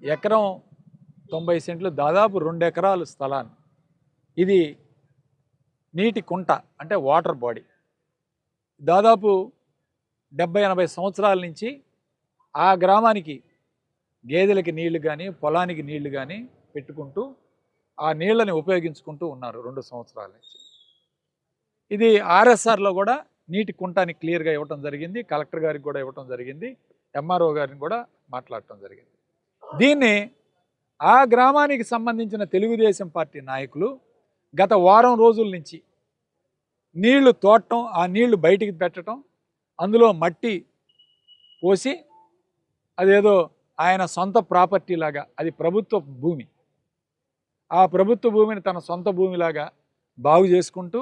ఎకరం 90 సెంట్లు దాదాపు 2 ఎకరాలు స్థలాన్ని ఇది నీటి కుంట అంటే వాటర్ బాడీ దాదాపు 70-80 సంవత్సరాల నుంచి ఆ గ్రామానికి గేదెలకి నీళ్లు కానీ పొలానికి నీళ్లు కానీ పెట్టుకుంటూ ఆ నీళ్ళని ఉపయోగించుకుంటూ ఉన్నారు 2 సంవత్సరాల నుంచి. ఇది ఆర్ఎస్ఆర్లో కూడా నీటి కుంటాని క్లియర్గా ఇవ్వటం జరిగింది, కలెక్టర్ గారికి కూడా ఇవ్వటం జరిగింది, ఎంఆర్ఓ గారిని కూడా మాట్లాడటం జరిగింది. దీన్ని ఆ గ్రామానికి సంబంధించిన తెలుగుదేశం పార్టీ నాయకులు గత వారం రోజుల నుంచి నీళ్లు తోడటం, ఆ నీళ్లు బయటికి పెట్టడం, అందులో మట్టి పోసి అదేదో ఆయన సొంత ప్రాపర్టీ లాగా, అది ప్రభుత్వ భూమి, ఆ ప్రభుత్వ భూమిని తన సొంత భూమిలాగా బాగు చేసుకుంటూ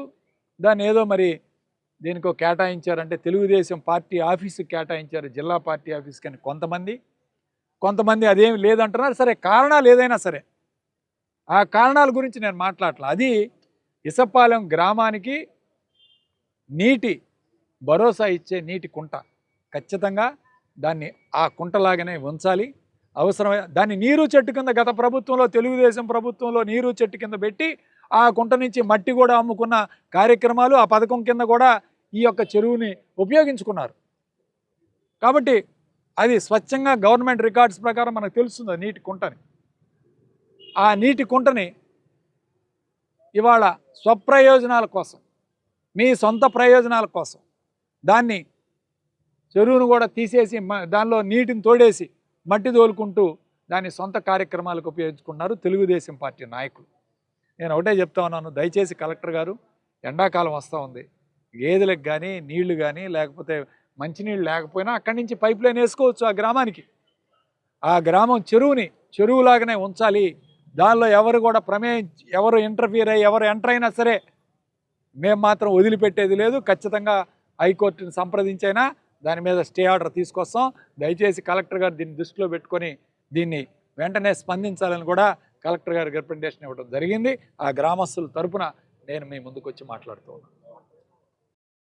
దాన్ని ఏదో మరి దీనికో కేటాయించారంటే తెలుగుదేశం పార్టీ ఆఫీసుకి కేటాయించారు, జిల్లా పార్టీ ఆఫీస్కి అని కొంతమంది అదేమి లేదంటున్నారు. సరే, కారణాలు ఏదైనా సరే ఆ కారణాల గురించి నేను మాట్లాడట్లా. అది ఇసపాలెం గ్రామానికి నీటి భరోసా ఇచ్చే నీటి కుంట, ఖచ్చితంగా దాన్ని ఆ కుంటలాగానే ఉంచాలి. అవసరమై దాన్ని నీరు చెట్టు కింద గత ప్రభుత్వంలో తెలుగుదేశం ప్రభుత్వంలో నీరు చెట్టు కింద పెట్టి ఆ కుంట నుంచి మట్టి కూడా అమ్ముకున్న కార్యక్రమాలు ఆ పథకం కింద కూడా ఈ యొక్క చెరువుని ఉపయోగించుకున్నారు. కాబట్టి అది స్వచ్ఛంగా గవర్నమెంట్ రికార్డ్స్ ప్రకారం మనకు తెలుస్తుంది నీటి కుంటని. ఆ నీటి కుంటని ఇవాళ స్వప్రయోజనాల కోసం, మీ సొంత ప్రయోజనాల కోసం దాన్ని చెరువును కూడా తీసేసి దానిలో నీటిని తోడేసి మట్టి తోలుకుంటూ దాన్ని సొంత కార్యక్రమాలకు ఉపయోగించుకున్నారు తెలుగుదేశం పార్టీ నాయకులు. నేను ఒకటే చెప్తా ఉన్నాను, దయచేసి కలెక్టర్ గారు, ఎండాకాలం వస్తూ ఉంది, గేదెలకు కానీ నీళ్లు కానీ లేకపోతే మంచినీళ్ళు లేకపోయినా అక్కడి నుంచి పైప్ లైన్ వేసుకోవచ్చు ఆ గ్రామానికి. ఆ గ్రామం చెరువుని చెరువులాగానే ఉంచాలి. దానిలో ఎవరు కూడా ఎవరు ఇంటర్ఫియర్ అయ్యి ఎవరు ఎంటర్ అయినా సరే మేము మాత్రం వదిలిపెట్టేది లేదు. ఖచ్చితంగా హైకోర్టుని సంప్రదించైనా దాని మీద స్టే ఆర్డర్ తీసుకొస్తాం. దయచేసి కలెక్టర్ గారు దీన్ని దృష్టిలో పెట్టుకొని దీన్ని వెంటనే స్పందించాలని కూడా కలెక్టర్ గారికి రిప్రజెంటేషన్ ఇవ్వడం జరిగింది. ఆ గ్రామస్తుల తరపున నేను మీ ముందుకు వచ్చి మాట్లాడుతూ ఉన్నాను.